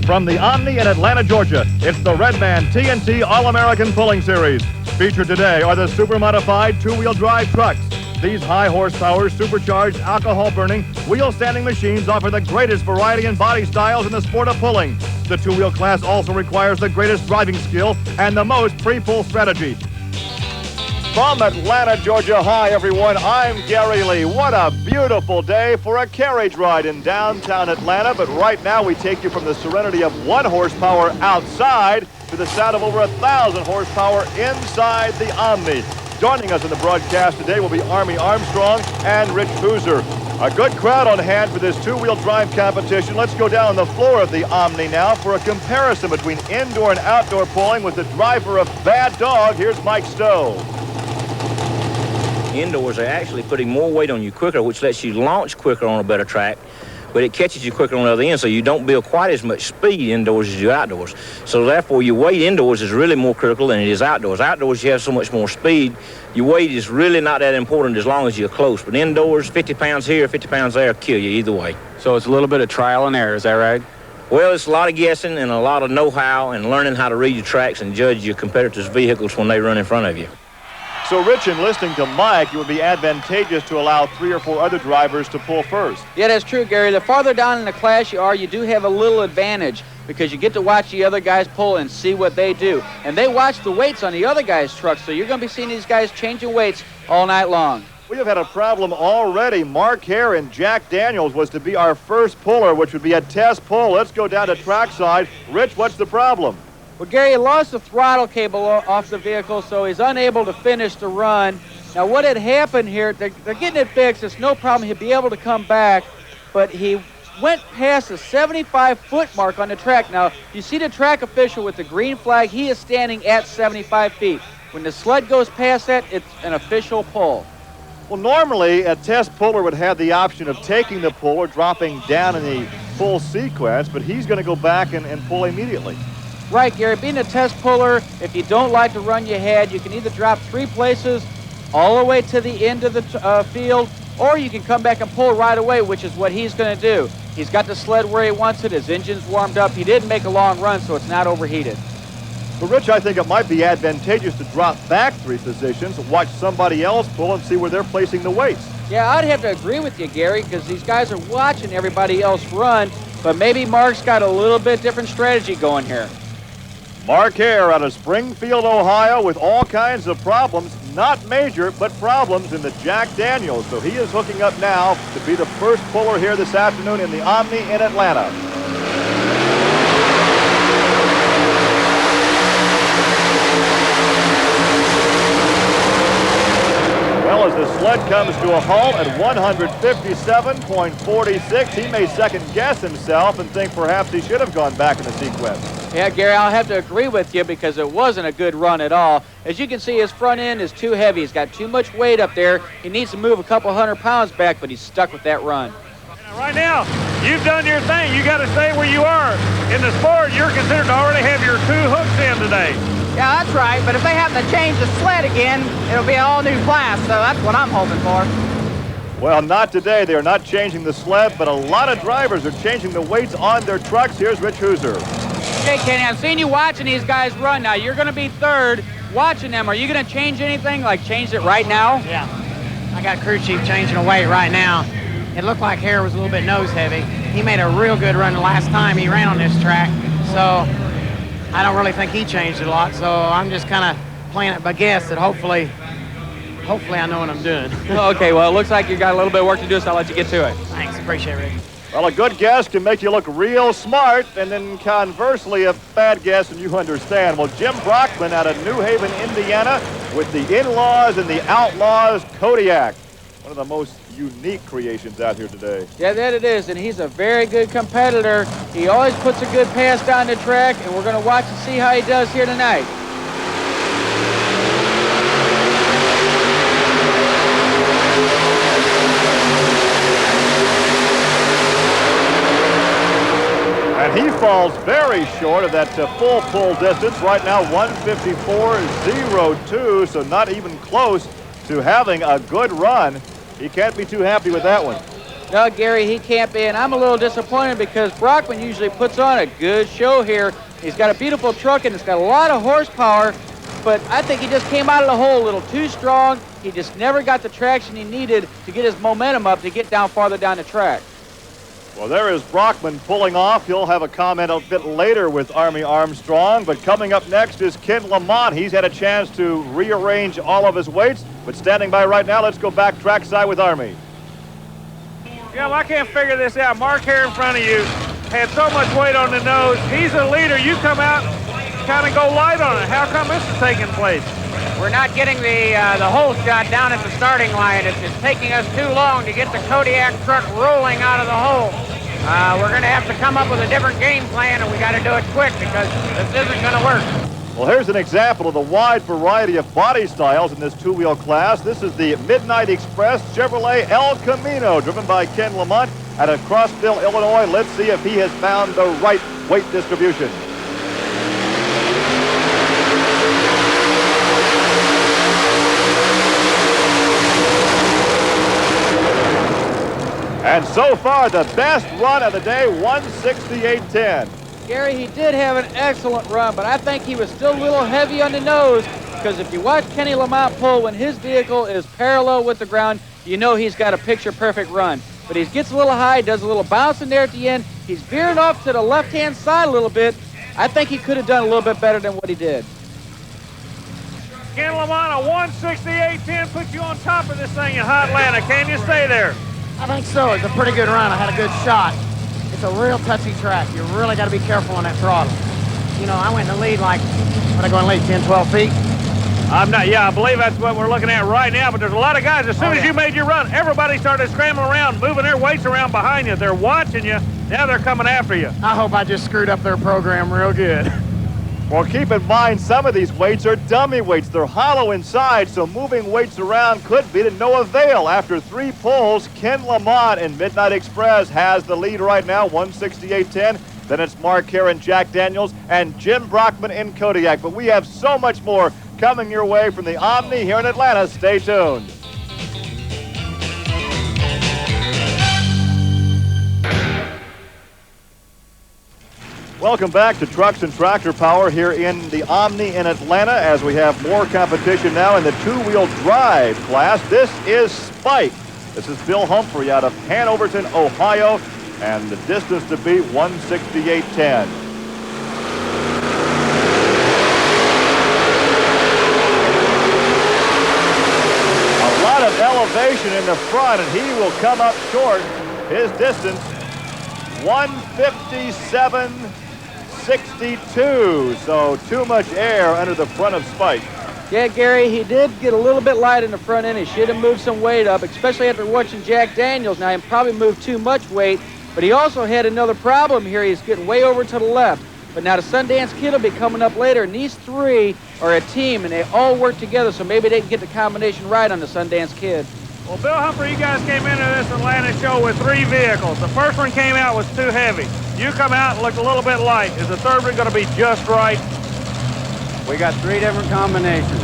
From the Omni in Atlanta, Georgia, it's the Redman TNT All-American Pulling Series. Featured today are the super-modified two-wheel drive trucks. These high-horsepower, supercharged, alcohol-burning, wheel-standing machines offer the greatest variety and body styles in the sport of pulling. The two-wheel class also requires the greatest driving skill and the most pre-pull strategy. From Atlanta, Georgia, hi everyone, I'm Gary Lee. What a beautiful day for a carriage ride in downtown Atlanta, but right now we take you from the serenity of 1 horsepower outside to the sound of over 1,000 horsepower inside the Omni. Joining us in the broadcast today will be Army Armstrong and Rich Hooser. A good crowd on hand for this two-wheel drive competition. Let's go down the floor of the Omni now for a comparison between indoor and outdoor pulling with the driver of Bad Dog. Here's Mike Stowe. Indoors are actually putting more weight on you quicker, which lets you launch quicker on a better track, but it catches you quicker on the other end, so you don't build quite as much speed indoors as you do outdoors. So therefore, your weight indoors is really more critical than it is outdoors. Outdoors, you have so much more speed. Your weight is really not that important as long as you're close. But indoors, 50 pounds here, 50 pounds there will kill you either way. So it's a little bit of trial and error, is that right? Well, it's a lot of guessing and a lot of know-how and learning how to read your tracks and judge your competitors' vehicles when they run in front of you. So, Rich, in listening to Mike, it would be advantageous to allow 3 or 4 other drivers to pull first. Yeah, that's true, Gary. The farther down in the class you are, you do have a little advantage because you get to watch the other guys pull and see what they do. And they watch the weights on the other guys' trucks, so you're going to be seeing these guys changing weights all night long. We have had a problem already. Mark Haerr and Jack Daniels was to be our first puller, which would be a test pull. Let's go down to trackside. Rich, what's the problem? Well, Gary lost the throttle cable off the vehicle, so he's unable to finish the run. Now, what had happened here, they're getting it fixed. It's no problem. He'll be able to come back, but he went past the 75-foot mark on the track. Now, you see the track official with the green flag. He is standing at 75 feet. When the sled goes past that, it's an official pull. Well, normally, a test puller would have the option of taking the pull or dropping down in the full sequence, but he's going to go back and pull immediately. Right, Gary. Being a test puller, if you don't like the run you had, you can either drop 3 places all the way to the end of the field, or you can come back and pull right away, which is what he's going to do. He's got the sled where he wants it. His engine's warmed up. He didn't make a long run, so it's not overheated. But, Rich, I think it might be advantageous to drop back 3 positions, watch somebody else pull, and see where they're placing the weights. Yeah, I'd have to agree with you, Gary, because these guys are watching everybody else run, but maybe Mark's got a little bit different strategy going here. Mark Haerr out of Springfield, Ohio, with all kinds of problems, not major, but problems in the Jack Daniels. So he is hooking up now to be the first puller here this afternoon in the Omni in Atlanta. Well, as the sled comes to a halt at 157.46, he may second guess himself and think perhaps he should have gone back in the sequence. Yeah, Gary, I'll have to agree with you because it wasn't a good run at all. As you can see, his front end is too heavy. He's got too much weight up there. He needs to move a couple 100 pounds back, but he's stuck with that run. Right now, you've done your thing. You got to stay where you are. In the sport, you're considered to already have your 2 hooks in today. Yeah, that's right, but if they happen to change the sled again, it'll be an all-new class, so that's what I'm hoping for. Well, not today. They are not changing the sled, but a lot of drivers are changing the weights on their trucks. Here's Rich Hooser. Okay, Kenny, I've seen you watching these guys run. Now, you're going to be third watching them. Are you going to change anything, like change it right now? Yeah. I got crew chief changing the weight right now. It looked like Haerr was a little bit nose heavy. He made a real good run the last time he ran on this track, so I don't really think he changed it a lot, so I'm just kind of playing it by guess that hopefully I know what I'm doing. Okay, well, it looks like you got a little bit of work to do, so I'll let you get to it. Thanks, appreciate it, Rick. Well, a good guess can make you look real smart, and then conversely, a bad guess and you understand. Well, Jim Brockman out of New Haven, Indiana, with the In-Laws and the Outlaws Kodiak. One of the most unique creations out here today. Yeah, that it is, and he's a very good competitor. He always puts a good pass down the track, and we're going to watch and see how he does here tonight. And he falls very short of that full pull distance. Right now, 154.02, so not even close to having a good run. He can't be too happy with that one. No, Gary, he can't be, and I'm a little disappointed because Brockman usually puts on a good show here. He's got a beautiful truck, and it's got a lot of horsepower, but I think he just came out of the hole a little too strong. He just never got the traction he needed to get his momentum up to get down farther down the track. Well, there is Brockman pulling off. He'll have a comment a bit later with Army Armstrong, but coming up next is Ken Lamont. He's had a chance to rearrange all of his weights, but standing by right now, let's go back trackside with Army. Yeah, I can't figure this out. Mark Haerr in front of you had so much weight on the nose. He's a leader. You come out, kind of go light on it. How come this is taking place? We're not getting the hole shot down at the starting line. It's taking us too long to get the Kodiak truck rolling out of the hole. We're going to have to come up with a different game plan, and we got to do it quick because this isn't going to work. Well, here's an example of the wide variety of body styles in this two-wheel class. This is the Midnight Express Chevrolet El Camino, driven by Ken Lamont out of Crossville, Illinois. Let's see if he has found the right weight distribution. And so far, the best run of the day, 168.10. Gary, he did have an excellent run, but I think he was still a little heavy on the nose because if you watch Kenny Lamont pull when his vehicle is parallel with the ground, you know he's got a picture-perfect run. But he gets a little high, does a little bounce in there at the end. He's veering off to the left-hand side a little bit. I think he could have done a little bit better than what he did. Ken Lamont, a 168.10 puts you on top of this thing in hot Atlanta. Can you stay there? I think so. It's a pretty good run. I had a good shot. It's a real touchy track. You really got to be careful on that throttle. You know, I went in the lead like, what I go in lead, 10, 12 feet? I believe that's what we're looking at right now, but there's a lot of guys. As soon as you made your run, everybody started scrambling around, moving their weights around behind you. They're watching you. Now they're coming after you. I hope I just screwed up their program real good. Well, keep in mind, some of these weights are dummy weights. They're hollow inside, so moving weights around could be to no avail. After 3 pulls, Ken Lamont in Midnight Express has the lead right now, 168.10. Then it's Mark Haerr and Jack Daniels and Jim Brockman in Kodiak. But we have so much more coming your way from the Omni here in Atlanta. Stay tuned. Welcome back to Trucks and Tractor Power here in the Omni in Atlanta as we have more competition now in the two-wheel drive class. This is Spike. This is Bill Humphrey out of Hanoverton, Ohio, and the distance to beat, 168.10. A lot of elevation in the front, and he will come up short. His distance, 157.62, so too much air under the front of Spike. Yeah, Gary, he did get a little bit light in the front end. He should have moved some weight up, especially after watching Jack Daniels. Now, he probably moved too much weight, but he also had another problem here. He's getting way over to the left. But now the Sundance Kid will be coming up later, and these three are a team, and they all work together, so maybe they can get the combination right on the Sundance Kid. Well, Bill Humphrey, you guys came into this Atlanta show with 3 vehicles. The first one came out was too heavy. You come out and looked a little bit light. Is the third one going to be just right? We got 3 different combinations.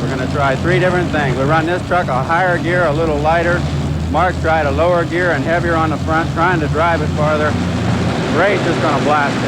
We're going to try 3 different things. We run this truck a higher gear, a little lighter. Mark's tried a lower gear and heavier on the front, trying to drive it farther. Ray's just going to blast it.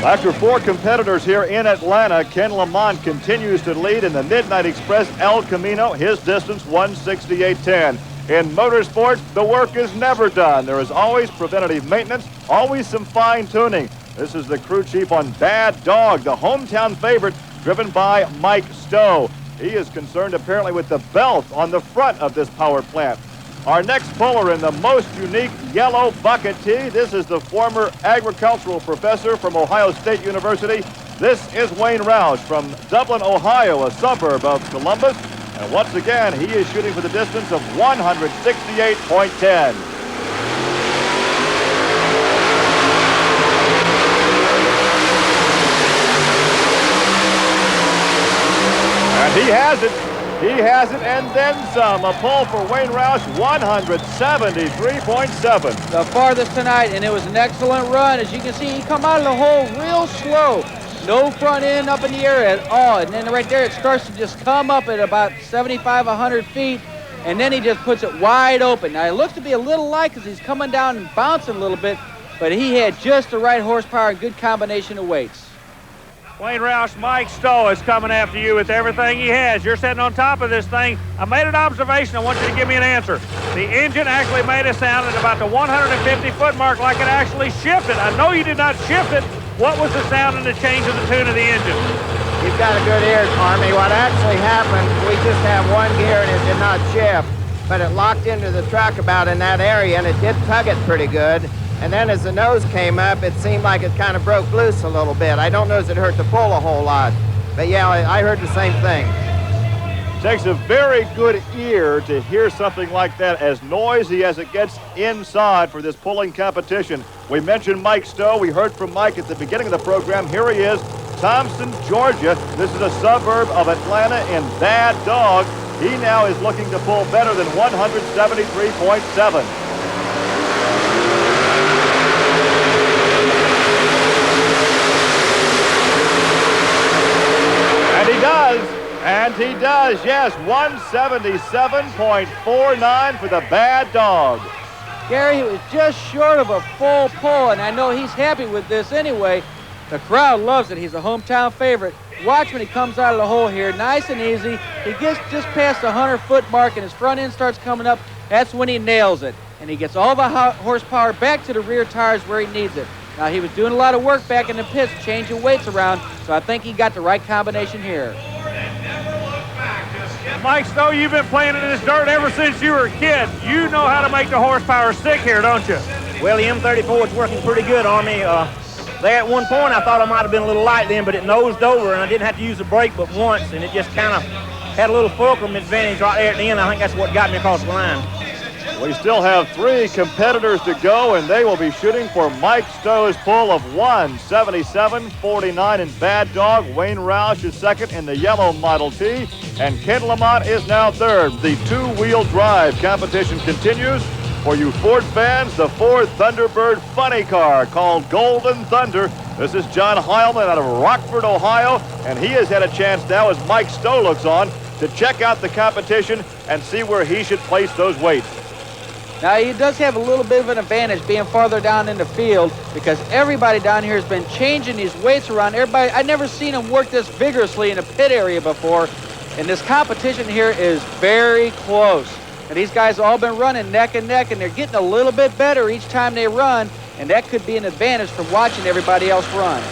After 4 competitors here in Atlanta, Ken Lamont continues to lead in the Midnight Express El Camino. His distance, 168.10. In motorsports, the work is never done. There is always preventative maintenance, always some fine-tuning. This is the crew chief on Bad Dog, the hometown favorite, driven by Mike Stowe. He is concerned apparently with the belt on the front of this power plant. Our next puller in the most unique yellow bucket tee, this is the former agricultural professor from Ohio State University. This is Wayne Roush from Dublin, Ohio, a suburb of Columbus. And once again, he is shooting for the distance of 168.10. And he has it. He has it and then some. A pull for Wayne Roush, 173.7. The farthest tonight, and it was an excellent run. As you can see, he come out of the hole real slow. No front end up in the air at all. And then right there, it starts to just come up at about 75, 100 feet. and then he just puts it wide open. Now, it looks to be a little light because he's coming down and bouncing a little bit, but he had just the right horsepower and good combination of weights. Wayne Roush, Mike Stowe is coming after you with everything he has. You're sitting on top of this thing. I made an observation. I want you to give me an answer. The engine actually made a sound at about the 150-foot mark like it actually shifted. I know you did not shift it. What was the sound and the change of the tune of the engine? You've got a good ear, Army. What actually happened, we just have one gear and it did not shift, but it locked into the truck about in that area, and it did tug it pretty good. And then as the nose came up, it seemed like it kind of broke loose a little bit. I don't know if it hurt to pull a whole lot, but yeah, I heard the same thing. Takes a very good ear to hear something like that, as noisy as it gets inside for this pulling competition. We mentioned Mike Stowe. We heard from Mike at the beginning of the program. Here he is, Thompson, Georgia. This is a suburb of Atlanta in Bad Dog. He now is looking to pull better than 173.7. And he does, yes, 177.49 for the Bad Dog. Gary, he was just short of a full pull, and I know he's happy with this anyway. The crowd loves it. He's a hometown favorite. Watch when he comes out of the hole here, nice and easy. He gets just past the 100-foot mark, and his front end starts coming up. That's when he nails it, and he gets all the horsepower back to the rear tires where he needs it. Now, he was doing a lot of work back in the pits, changing weights around, so I think he got the right combination here. Mike Stowe, you've been playing in this dirt ever since you were a kid. You know how to make the horsepower stick here, don't you? Well, the M34 is working pretty good, Army. There at one point, I thought I might have been a little light then, but it nosed over, and I didn't have to use the brake but once, and it just kind of had a little fulcrum advantage right there at the end. I think that's what got me across the line. We still have 3 competitors to go, and they will be shooting for Mike Stowe's pull of 177.49 in Bad Dog. Wayne Roush is second in the yellow Model T, and Ken Lamont is now third. The two-wheel drive competition continues. For you Ford fans, the Ford Thunderbird funny car called Golden Thunder. This is John Heilemann out of Rockford, Ohio, and he has had a chance now, as Mike Stowe looks on, to check out the competition and see where he should place those weights. Now, he does have a little bit of an advantage being farther down in the field because everybody down here has been changing these weights around. Everybody, I've never seen him work this vigorously in a pit area before, and this competition here is very close. And these guys have all been running neck and neck, and they're getting a little bit better each time they run, and that could be an advantage from watching everybody else run.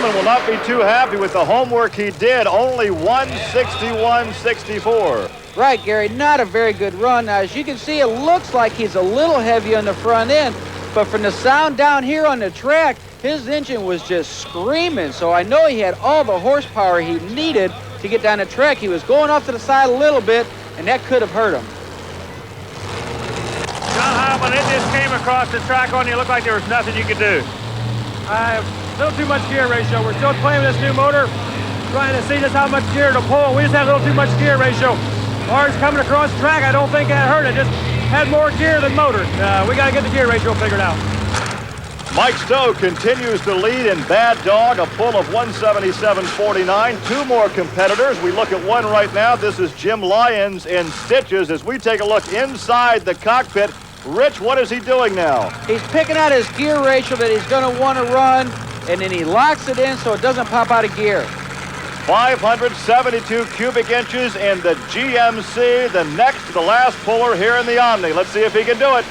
Will not be too happy with the homework he did, only 161.64. Right, Gary, not a very good run. Now, as you can see, it looks like he's a little heavy on the front end, but from the sound down here on the track, his engine was just screaming, so I know he had all the horsepower he needed to get down the track. He was going off to the side a little bit, and that could have hurt him. John Heilemann, it just came across the track on you. It looked like there was nothing you could do. A little too much gear ratio. We're still playing with this new motor, trying to see just how much gear to pull. We just had a little too much gear ratio. Ours coming across the track, I don't think that hurt it. Just had more gear than motor. We got to get the gear ratio figured out. Mike Stowe continues to lead in Bad Dog, a pull of 177.49. 2 more competitors. We look at one right now. This is Jim Lyons in stitches as we take a look inside the cockpit. Rich, what is he doing now? He's picking out his gear ratio that he's going to want to run, and then he locks it in so it doesn't pop out of gear. 572 cubic inches in the GMC, the next to the last puller here in the Omni. Let's see if he can do it.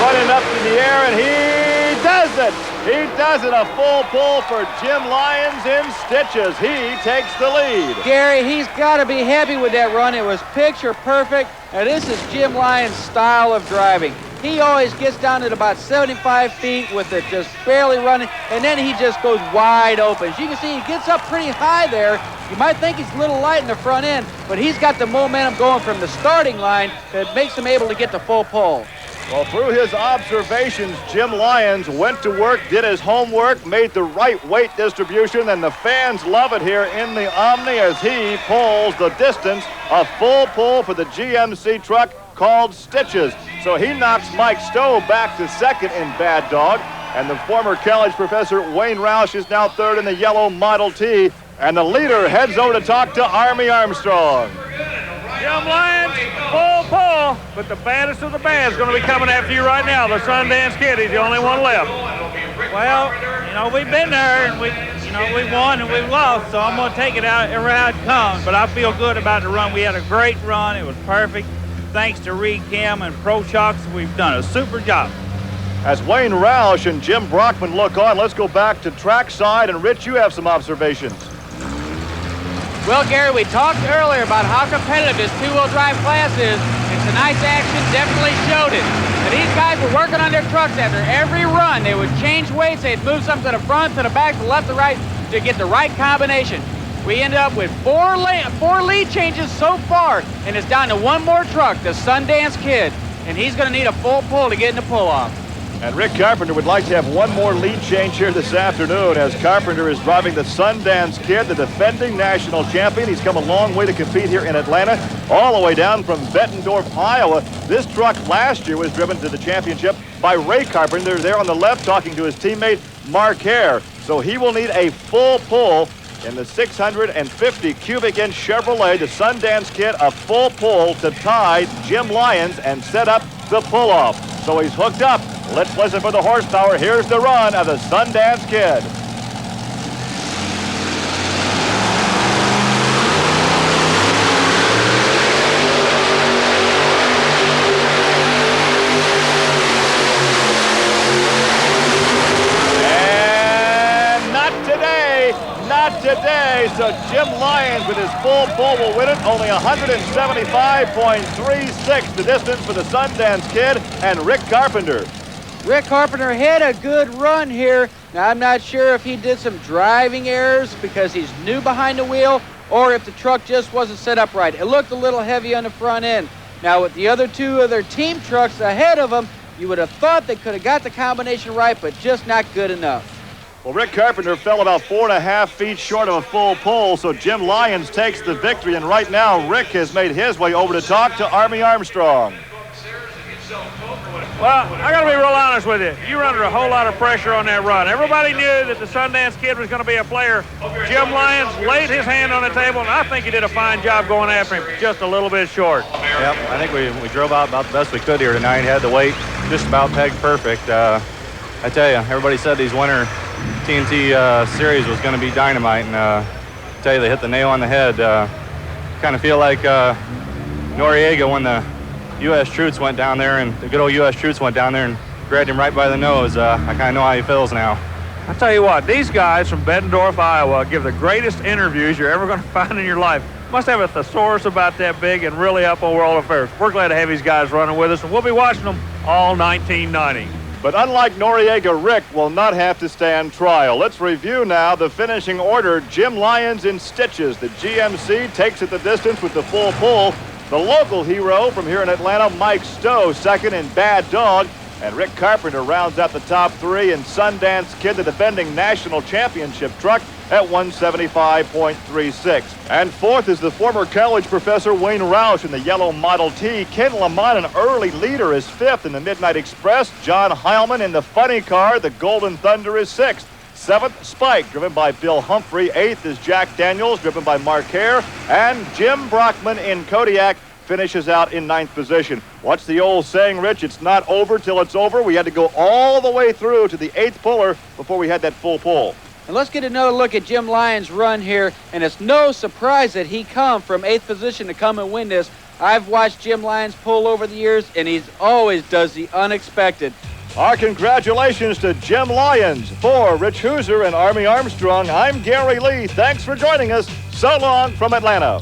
Running up in the air, and he does it. He does it. A full pull for Jim Lyons in stitches. He takes the lead. Gary, he's got to be happy with that run. It was picture perfect. Now, this is Jim Lyons' style of driving. He always gets down at about 75 feet with it just barely running, and then he just goes wide open. As you can see, he gets up pretty high there. You might think he's a little light in the front end, but he's got the momentum going from the starting line that makes him able to get the full pull. Well, through his observations, Jim Lyons went to work, did his homework, made the right weight distribution, and the fans love it here in the Omni as he pulls the distance, a full pull for the GMC truck called Stitches. So he knocks Mike Stowe back to second in Bad Dog, and the former college professor Wayne Roush is now third in the yellow Model T, and the leader heads over to talk to Army Armstrong. Jim Lyons, full pull, but the baddest of the bad is going to be coming after you right now. The Sundance Kid, he's the only one left. Well, you know, we've been there, and we won and we lost, so I'm going to take it out every how it comes. But I feel good about the run. We had a great run. It was perfect. Thanks to Reed Kim and Pro Shocks, we've done a super job. As Wayne Roush and Jim Brockman look on, let's go back to trackside, and Rich, you have some observations. Well, Gary, we talked earlier about how competitive this two-wheel drive class is, and tonight's action definitely showed it. And these guys were working on their trucks after every run. They would change weights, they'd move some to the front, to the back, to the left, to the right, to get the right combination. We ended up with four lead changes so far, and it's down to one more truck, the Sundance Kid, and he's going to need a full pull to get in the pull-off. And Rick Carpenter would like to have one more lead change here this afternoon as Carpenter is driving the Sundance Kid, the defending national champion. He's come a long way to compete here in Atlanta, all the way down from Bettendorf, Iowa. This truck last year was driven to the championship by Ray Carpenter there on the left talking to his teammate Mark Haerr. So he will need a full pull in the 650 cubic inch Chevrolet, the Sundance Kid, a full pull to tie Jim Lyons and set up the pull-off. So he's hooked up. Let's listen for the horsepower. Here's the run of the Sundance Kid. And not today. Not today. So Jim Lyons with his full pull will win it. Only 175.36 the distance for the Sundance Kid and Rick Carpenter. Rick Carpenter had a good run here. Now, I'm not sure if he did some driving errors because he's new behind the wheel or if the truck just wasn't set up right. It looked a little heavy on the front end. Now, with the other two other team trucks ahead of him, you would have thought they could have got the combination right, but just not good enough. Well, Rick Carpenter fell about 4.5 feet short of a full pull, so Jim Lyons takes the victory, and right now Rick has made his way over to talk to Army Armstrong. Well, I got to be real honest with you. You were under a whole lot of pressure on that run. Everybody knew that the Sundance Kid was going to be a player. Jim Lyons laid his hand on the table, and I think he did a fine job going after him, just a little bit short. Yep, I think we drove out about the best we could here tonight. Had the weight just about pegged perfect. I tell you, everybody said these winter TNT series was going to be dynamite, and I tell you, they hit the nail on the head. Kind of feel like Noriega when the U.S. troops went down there, and the good old U.S. troops went down there and grabbed him right by the nose. I kind of know how he feels now. I tell you what, these guys from Bettendorf, Iowa, give the greatest interviews you're ever going to find in your life. Must have a thesaurus about that big and really up on world affairs. We're glad to have these guys running with us, and we'll be watching them all 1990. But unlike Noriega, Rick will not have to stand trial. Let's review now the finishing order. Jim Lyons in Stitches. The GMC takes it the distance with the full pull. The local hero from here in Atlanta, Mike Stowe, second in Bad Dog. And Rick Carpenter rounds out the top three, and Sundance Kid, the defending national championship truck, at 175.36. And fourth is the former college professor Wayne Roush in the yellow Model T. Ken Lamont, an early leader, is fifth in the Midnight Express. John Heilemann in the funny car, the Golden Thunder, is sixth. Seventh, Spike, driven by Bill Humphrey. Eighth is Jack Daniels, driven by Mark Haerr. And Jim Brockman in Kodiak finishes out in ninth position. What's the old saying, Rich? It's not over till it's over. We had to go all the way through to the eighth puller before we had that full pull. And let's get another look at Jim Lyons' run here, and it's no surprise that he come from eighth position to come and win this. I've watched Jim Lyons pull over the years, and he always does the unexpected. Our congratulations to Jim Lyons. For Rich Hooser and Army Armstrong, I'm Gary Lee. Thanks for joining us. So long from Atlanta.